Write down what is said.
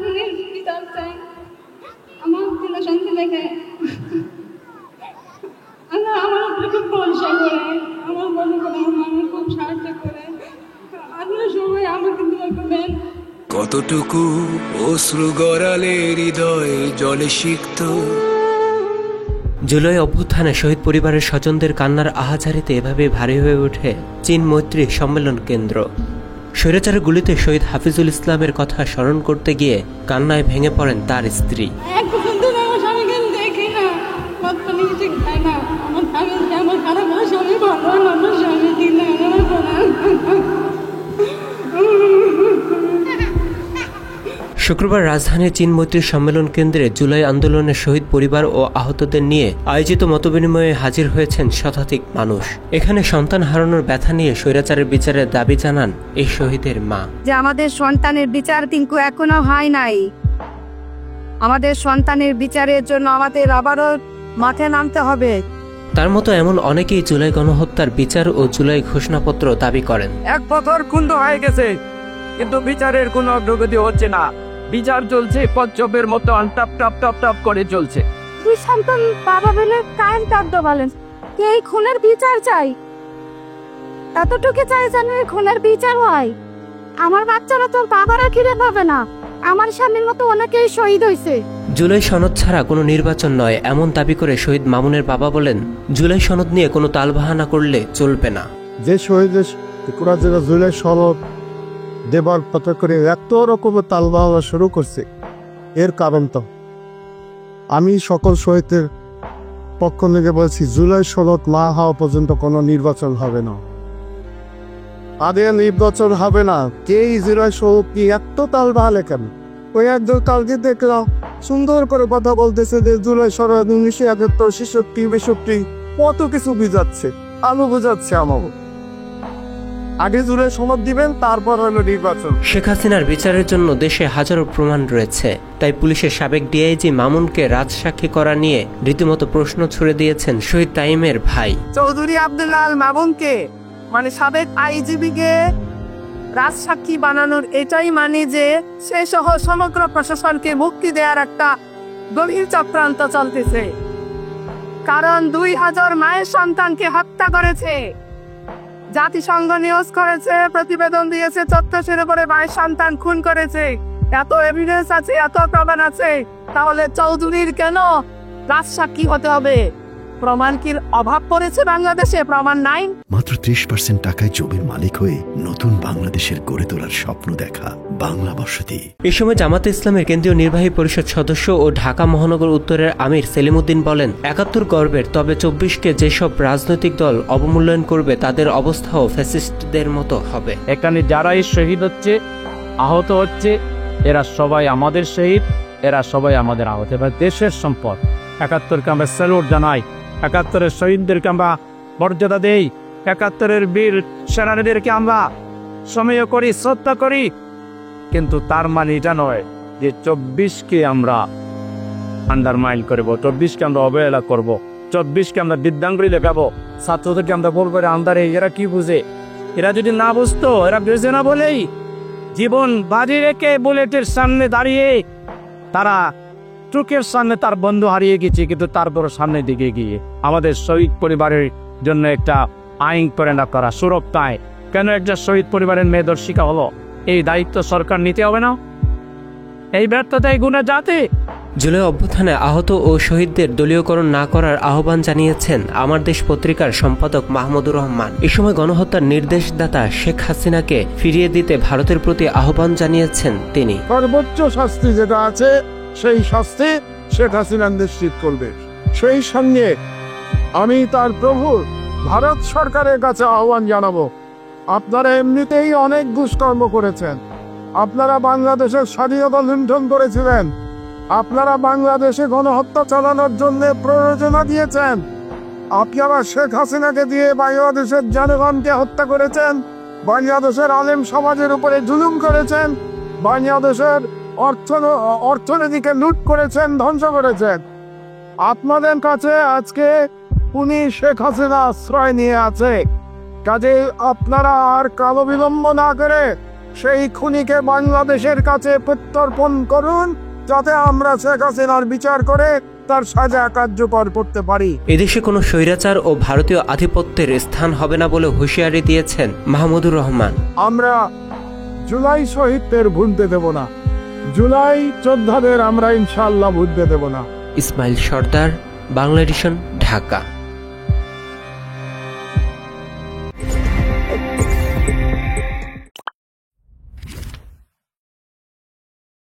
বিচার চাই, আমার দিলে শান্তি দেখে আমার উপরে খুব ভরসা করে, আমার মনে করে আমার খুব সাহায্য করে। আপনারা সবাই আমাকে দোয়া করবেন। কতটুকু অশ্রু গড়ালে হৃদয় জলে সিক্ত। জুলাই অভ্যুত্থানে শহীদ পরিবারের স্বজনদের কান্নার আহাজারিতে এভাবে ভারী হয়ে ওঠে চীন মৈত্রী সম্মেলন কেন্দ্র। স্বৈরাচারের গুলিতে শহীদ হাফিজুল ইসলামের কথা স্মরণ করতে গিয়ে কান্নায় ভেঙে পড়েন তার স্ত্রী। এক বছর ধরে আমার স্বামীকে দেখি না, ভাত পানি কিছু খায় না। আমার স্বামী আমার খারাপ, আমার স্বামী ভালো, আমার স্বামী দিন শুক্রবার রাজধানীর চীন মৈত্রী সম্মেলন কেন্দ্রে জুলাই আন্দোলনের শহীদ পরিবার ও আহতদের নিয়ে আয়োজিত মতবিনিময়ে হাজির হয়েছেন শতাধিক মানুষ। এখানে সন্তান হারানোর ব্যথা নিয়ে স্বৈরাচারের বিচারের দাবি জানান এই শহীদের মা। যে আমাদের সন্তানের বিচার কিন্তু এখনো হয় নাই, আমাদের সন্তানের বিচারের জন্য আমাদের আবারও মাঠে নামতে হবে। তার মতো এমন অনেকেই জুলাই গণহত্যার বিচার ও জুলাই ঘোষণাপত্র দাবি করেন। 1 বছর খুন্দ হয়ে গেছে, কিন্তু বিচারের কোনো অগ্রগতি হচ্ছে না। বিচার চলছে কচ্ছপের মতো টপ টপ টপ টপ করে চলছে। দুই সন্তান বাবা বলে কায়েম কাঁদতে বলেন, এই খুনের বিচার চাই, এতটুকু চাই যেন খুনের বিচার হয়। আমার বাচ্চারা তো বাবারা কিনে পাবে না, আমার স্বামীর মতো অনেকেই শহীদ হয়েছে। জুলাই সনদ ছাড়া কোনো নির্বাচন নয় এমন দাবি করে শহীদ মামুনের বাবা বলেন, জুলাই সনদ নিয়ে কোনো তালবাহানা করলে চলবে না। যে শহীদের জুলাই সনদ দেবার কথা করে এত রকমের তালবাহানা শুরু করছে, এর কারণ তো আমি সকল শহীদের পক্ষ থেকে বলছি, জুলাই সনদ না হওয়া পর্যন্ত কোনো নির্বাচন হবে না। আগে নির্বাচন হবে না, কে জুলাই সনদ কি এত তালবাহানা কেন? ওই একজন কালকে দেখলাম সুন্দর করে কথা বলতেছে যে জুলাই সনদ 1971, 66, 62 কত কিছু বুঝাচ্ছে, আলো বুঝাচ্ছে আমাকে। আগে জুলাই সনদ দিবেন, তারপর হলো নির্বাচন। শেখ হাসিনার বিচারের জন্য দেশে হাজারো প্রমাণ রয়েছে, তাই পুলিশের সাবেক ডিআইজি মামুনকে রাজসাক্ষী করা নিয়ে রীতিমতো প্রশ্ন ছুড়ে দিয়েছেন শহীদ তাইমের ভাই চৌধুরী আব্দুল্লাহ আল মামুনকে, মানে সাবেক আইজিবিকে রাজসাক্ষী বানানোর এটাই মানে যে সে সহ সমগ্র প্রশাসনকে মুক্তি দেওয়ার একটা গভীর চক্রান্ত চলতেছে। কারণ 2000 মায়ের সন্তানকে হত্যা করেছে, জাতিসংঘ নিউজ করেছে, প্রতিবেদন দিয়েছে, 1400-এর উপরে মায়ের সন্তান খুন করেছে। এত এভিডেন্স আছে, এত প্রমাণ আছে, তাহলে চৌধুরীর কেন রাজসাক্ষী হতে হবে? প্রমাণ কি অভাব পড়েছে বাংলাদেশে? প্রমাণ নাই। মাত্র 30% টাকায় জমির মালিক হয়ে নতুন বাংলাদেশের গড়ে তোলার স্বপ্ন দেখা বাংলা বসতি। এই সময় জামাতে ইসলামের কেন্দ্রীয় নির্বাহী পরিষদ সদস্য ও ঢাকা মহানগর উত্তরের আমির সেলিমউদ্দিন বলেন, 71 গর্বের, তবে 24কে যেসব রাজনৈতিক দল অবমূল্যায়ন করবে তাদের অবস্থাও ফ্যাসিস্টদের মতো হবে। এখানে যারাই শহীদ হচ্ছে, আহত হচ্ছে, এরা সবাই আমাদের শহীদ, এরা সবাই আমাদের আহত, এবার দেশের সম্পদ। 71কে আমরা স্যালুট জানাই, 71-এর শহীদদেরকে আমরা মর্যাদা দেই, 71-এর বীর সেনানীদেরকে আমরা সময় করি, শ্রদ্ধা করি। কিন্তু তার মানে এটা নয় যে 24কে আমরা আন্ডারমাইন করব, 24কে আমরা অবহেলা করব, 24কে আমরা বৃদ্ধাঙ্গুলি দেখাবো, ছাত্রদেরকে আমরা বলবো আন্দারে এরা কি বুঝে। এরা যদি না বুঝতো, এরা বুঝে না বলেই জীবন বাজি রেখে বুলেটের সামনে দাঁড়িয়ে তারা ট্রুকের সামনে তার বন্ধু হারিয়ে গেছে, কিন্তু তারপর সামনের দিকে গিয়ে আমাদের শহীদ পরিবারের জন্য একটা আইন করে না করা সুরক্ষায় কেন একটা শহীদ পরিবারের মেয়ে দর্শিকা হলো, এই দায়িত্ব সরকার নিতে হবে না? এই ব্যর্থতায় গুণা যাতে জুলাই অভ্যুত্থানে আহত ও শহীদদের দলীয়করণ না করার আহ্বান জানিয়েছেন আমার দেশ পত্রিকার সম্পাদক মাহমুদুর রহমান। এ সময় গণহত্যার নির্দেশদাতা শেখ হাসিনাকে ফিরিয়ে দিতে ভারতের প্রতি আহ্বান জানিয়েছেন তিনি। সর্বোচ্চ শাস্তি যেটা আছে, সেই শাস্তি শেখ হাসিনা নিশ্চিত করবে। সেই সঙ্গে আমি তার প্রভু ভারত সরকারের কাছে আহ্বান জানাবো, আপনারা এমনিতেই অনেক দুষ্কর্ম করেছেন, আপনারা বাংলাদেশের স্বাধীনতা লুণ্ঠন করেছিলেন, আপনারা বাংলাদেশে গণহত্যা চালানোর জন্য প্ররোচনা দিয়েছেন, আপনারা শেখ হাসিনাকে দিয়ে বাংলাদেশের জনগণকে হত্যা করেছেন, বাংলাদেশের আলেম সমাজের উপরে জুলুম করেছেন, বাংলাদেশের অর্থনীতিকে লুট করেছেন, ধ্বংস করেছেন। আপনাদের কাছে আজকে উনি শেখ হাসিনা আশ্রয় নিয়ে আছে, কাজে আপনারা আর কালো বিলম্ব না করে সেই খুনিকে বাংলাদেশের কাছে প্রত্যর্পণ করুন, যাতে আমরা শেখ হাসিনার বিচার করে তার সাজা কার্যকর করতে পারি। এদেশে কোনো স্বৈরাচার ও ভারতীয় আধিপত্যের স্থান হবে না বলে হুঁশিয়ারি দিয়েছেন মাহমুদুর রহমান। আমরা জুলাই শহীদদের ভুলতে দেব না, জুলাই যোদ্ধাদের আমরা ইনশাআল্লাহ ভুলতে দেব না। ইসমাইল সর্দার, বাংলা এডিশন, ঢাকা।